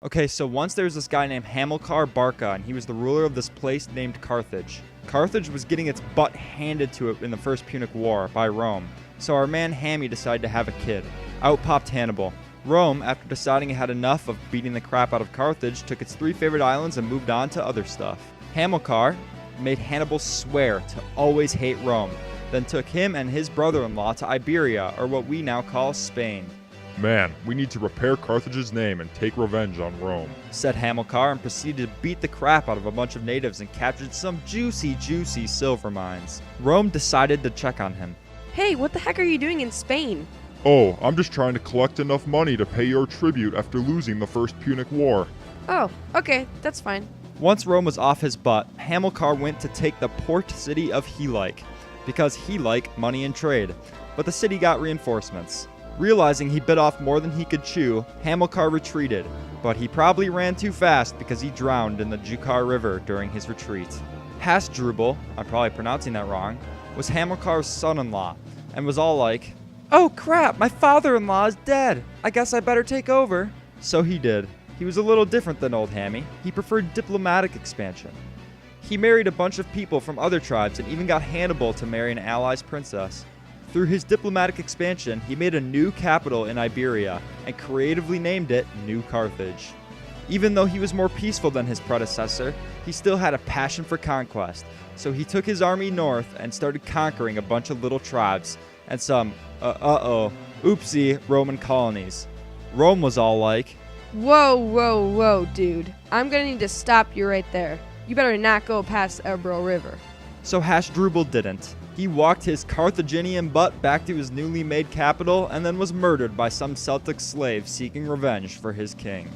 Okay, so once there was this guy named Hamilcar Barca, and he was the ruler of this place named Carthage. Carthage was getting its butt handed to it in the First Punic War by Rome, so our man Hammy decided to have a kid. Out popped Hannibal. Rome, after deciding it had enough of beating the crap out of Carthage, took its 3 favorite islands and moved on to other stuff. Hamilcar made Hannibal swear to always hate Rome, then took him and his brother-in-law to Iberia, or what we now call Spain. Man, we need to repair Carthage's name and take revenge on Rome, said Hamilcar, and proceeded to beat the crap out of a bunch of natives and captured some juicy silver mines. Rome decided to check on him. Hey, what the heck are you doing in Spain? Oh, I'm just trying to collect enough money to pay your tribute after losing the First Punic War. Oh, okay, that's fine. Once Rome was off his butt, Hamilcar went to take the port city of Helice, because he liked money and trade, but the city got reinforcements. Realizing he bit off more than he could chew, Hamilcar retreated, but he probably ran too fast because he drowned in the Jukar River during his retreat. Hasdrubal, I'm probably pronouncing that wrong, was Hamilcar's son-in-law, and was all like, "Oh crap, my father-in-law is dead. I guess I better take over." So he did. He was a little different than old Hammy. He preferred diplomatic expansion. He married a bunch of people from other tribes and even got Hannibal to marry an ally's princess. Through his diplomatic expansion, he made a new capital in Iberia and creatively named it New Carthage. Even though he was more peaceful than his predecessor, he still had a passion for conquest, so he took his army north and started conquering a bunch of little tribes and some, oopsie Roman colonies. Rome was all like, Whoa, dude. I'm gonna need to stop you right there. You better not go past Ebro River. So Hasdrubal didn't. He walked his Carthaginian butt back to his newly made capital and then was murdered by some Celtic slave seeking revenge for his king.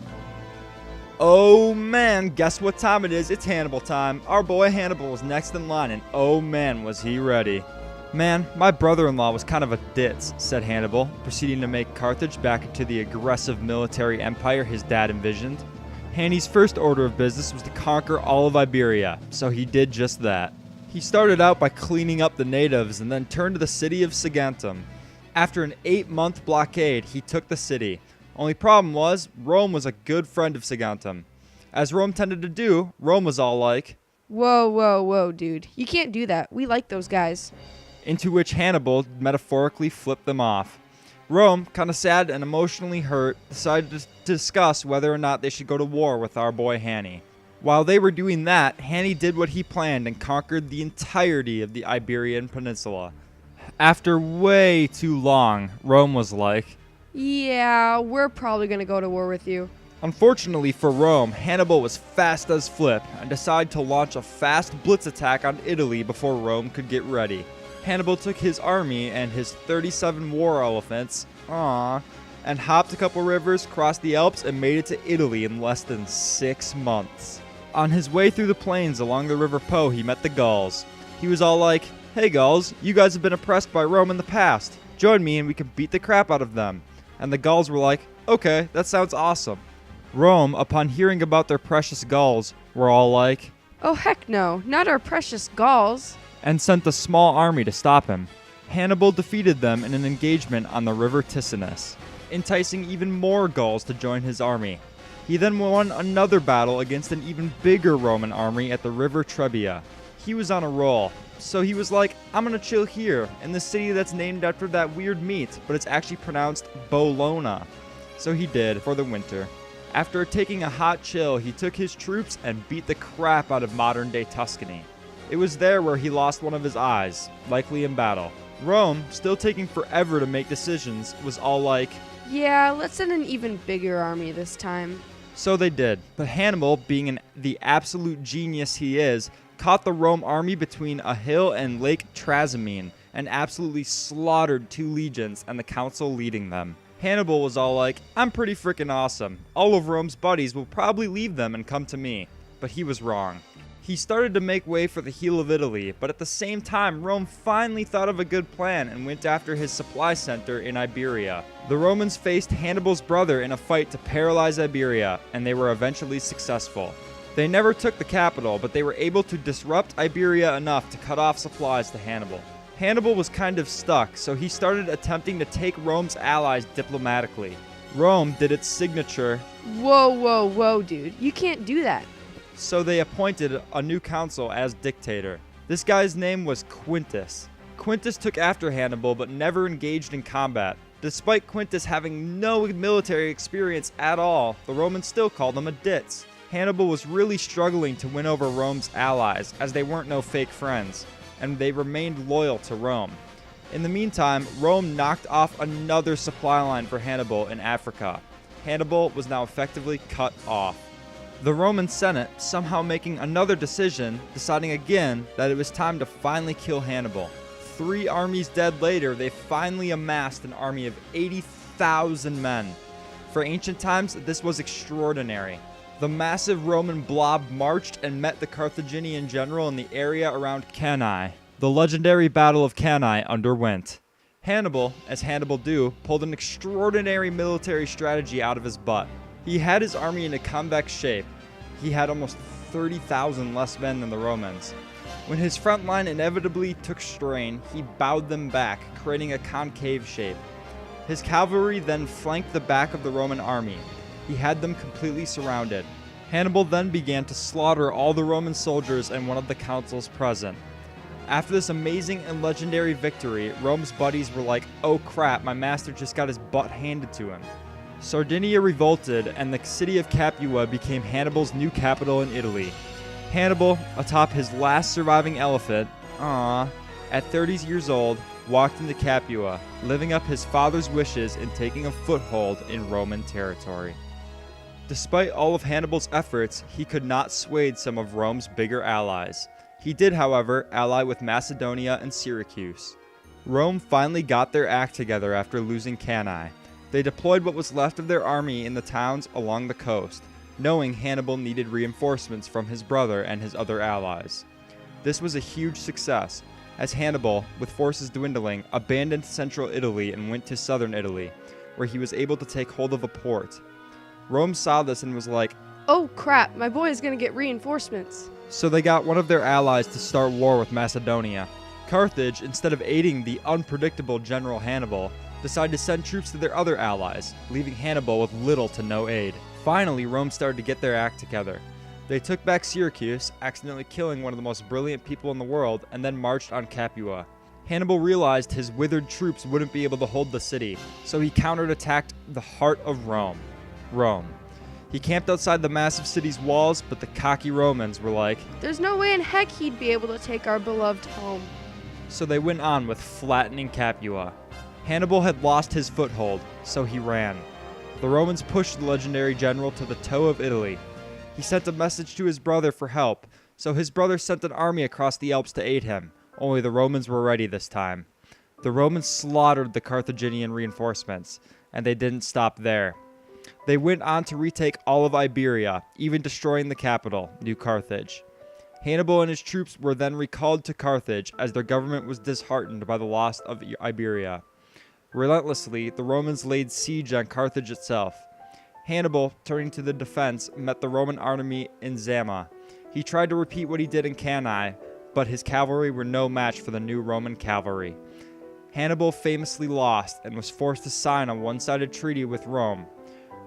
Oh man, guess what time it is? It's Hannibal time. Our boy Hannibal was next in line, and oh man, was he ready. Man, my brother-in-law was kind of a ditz, said Hannibal, proceeding to make Carthage back into the aggressive military empire his dad envisioned. Hanny's first order of business was to conquer all of Iberia, so he did just that. He started out by cleaning up the natives and then turned to the city of Saguntum. After an 8-month blockade, he took the city. Only problem was, Rome was a good friend of Saguntum. As Rome tended to do, Rome was all like, Whoa, dude. You can't do that. We like those guys. Into which Hannibal metaphorically flipped them off. Rome, kind of sad and emotionally hurt, decided to discuss whether or not they should go to war with our boy Hanny. While they were doing that, Hanny did what he planned and conquered the entirety of the Iberian Peninsula. After way too long, Rome was like, Yeah, we're probably gonna go to war with you. Unfortunately for Rome, Hannibal was fast as flip and decided to launch a fast blitz attack on Italy before Rome could get ready. Hannibal took his army and his 37 war elephants, and hopped a couple rivers, crossed the Alps, and made it to Italy in less than 6 months. On his way through the plains along the River Po, he met the Gauls. He was all like, "Hey Gauls, you guys have been oppressed by Rome in the past. Join me and we can beat the crap out of them." And the Gauls were like, "Okay, that sounds awesome." Rome, upon hearing about their precious Gauls, were all like, Oh heck no, not our precious Gauls. and sent a small army to stop him. Hannibal defeated them in an engagement on the river Ticinus, enticing even more Gauls to join his army. He then won another battle against an even bigger Roman army at the river Trebia. He was on a roll, so he was like, "I'm gonna chill here, in the city that's named after that weird meat, but it's actually pronounced Bologna." So he did, for the winter. After taking a hot chill, he took his troops and beat the crap out of modern-day Tuscany. It was there where he lost one of his eyes, likely in battle. Rome, still taking forever to make decisions, was all like, Yeah, let's send an even bigger army this time. so they did. But Hannibal, being the absolute genius he is, caught the Rome army between a hill and Lake Trasimene and absolutely slaughtered 2 legions and the council leading them. Hannibal was all like, "I'm pretty freaking awesome. All of Rome's buddies will probably leave them and come to me." But he was wrong. He started to make way for the heel of Italy, but at the same time, Rome finally thought of a good plan and went after his supply center in Iberia. The Romans faced Hannibal's brother in a fight to paralyze Iberia, and they were eventually successful. They never took the capital, but they were able to disrupt Iberia enough to cut off supplies to Hannibal. Hannibal was kind of stuck, so he started attempting to take Rome's allies diplomatically. Rome did its signature, Whoa, whoa, whoa, dude. You can't do that. so they appointed a new consul as dictator. This guy's name was Quintus. Quintus took after Hannibal but never engaged in combat. Despite Quintus having no military experience at all, the Romans still called him a ditz. Hannibal was really struggling to win over Rome's allies, as they weren't no fake friends, and they remained loyal to Rome. In the meantime, Rome knocked off another supply line for Hannibal in Africa. Hannibal was now effectively cut off. The Roman Senate somehow making another decision, deciding again that it was time to finally kill Hannibal. 3 armies dead later, they finally amassed an army of 80,000 men. For ancient times, this was extraordinary. The massive Roman blob marched and met the Carthaginian general in the area around Cannae. The legendary Battle of Cannae underwent. Hannibal, as Hannibal do, pulled an extraordinary military strategy out of his butt. He had his army in a convex shape. He had almost 30,000 less men than the Romans. When his front line inevitably took strain, he bowed them back, creating a concave shape. His cavalry then flanked the back of the Roman army. He had them completely surrounded. Hannibal then began to slaughter all the Roman soldiers and one of the consuls present. After this amazing and legendary victory, Rome's buddies were like, "Oh crap, my master just got his butt handed to him." Sardinia revolted, and the city of Capua became Hannibal's new capital in Italy. Hannibal, atop his last surviving elephant, at 30 years old, walked into Capua, living up his father's wishes and taking a foothold in Roman territory. Despite all of Hannibal's efforts, he could not sway some of Rome's bigger allies. He did, however, ally with Macedonia and Syracuse. Rome finally got their act together after losing Cannae. They deployed what was left of their army in the towns along the coast, knowing Hannibal needed reinforcements from his brother and his other allies. This was a huge success, as Hannibal, with forces dwindling, abandoned central Italy and went to southern Italy, where he was able to take hold of a port. Rome saw this and was like, Oh crap, my boy is gonna get reinforcements. so they got one of their allies to start war with Macedonia. Carthage, instead of aiding the unpredictable General Hannibal, decided to send troops to their other allies, leaving Hannibal with little to no aid. Finally, Rome started to get their act together. They took back Syracuse, accidentally killing one of the most brilliant people in the world, and then marched on Capua. Hannibal realized his withered troops wouldn't be able to hold the city, so he counterattacked the heart of Rome. He camped outside the massive city's walls, but the cocky Romans were like, There's no way in heck he'd be able to take our beloved home. so they went on with flattening Capua. Hannibal had lost his foothold, so he ran. The Romans pushed the legendary general to the toe of Italy. He sent a message to his brother for help, so his brother sent an army across the Alps to aid him, only the Romans were ready this time. The Romans slaughtered the Carthaginian reinforcements, and they didn't stop there. They went on to retake all of Iberia, even destroying the capital, New Carthage. Hannibal and his troops were then recalled to Carthage as their government was disheartened by the loss of Iberia. Relentlessly, the Romans laid siege on Carthage itself. Hannibal, turning to the defense, met the Roman army in Zama. He tried to repeat what he did in Cannae, but his cavalry were no match for the new Roman cavalry. Hannibal famously lost and was forced to sign a one-sided treaty with Rome.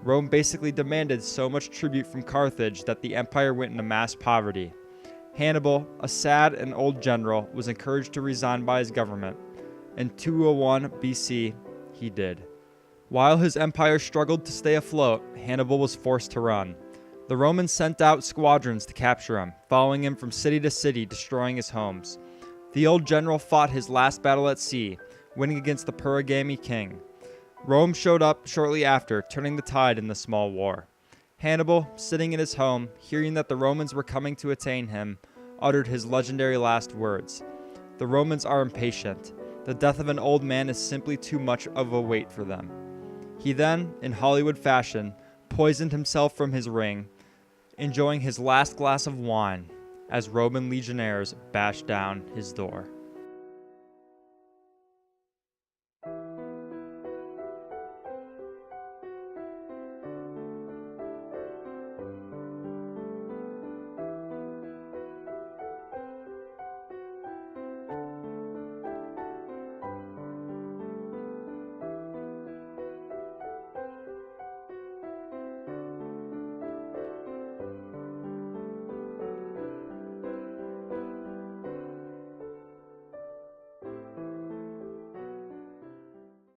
Rome basically demanded so much tribute from Carthage that the empire went into mass poverty. Hannibal, a sad and old general, was encouraged to resign by his government. In 201 BC, he did. While his empire struggled to stay afloat, Hannibal was forced to run. The Romans sent out squadrons to capture him, following him from city to city, destroying his homes. The old general fought his last battle at sea, winning against the Perugami king. Rome showed up shortly after, turning the tide in the small war. Hannibal, sitting in his home, hearing that the Romans were coming to attain him, uttered his legendary last words. The Romans are impatient. The death of an old man is simply too much of a weight for them. He then, in Hollywood fashion, poisoned himself from his ring, enjoying his last glass of wine as Roman legionnaires bashed down his door.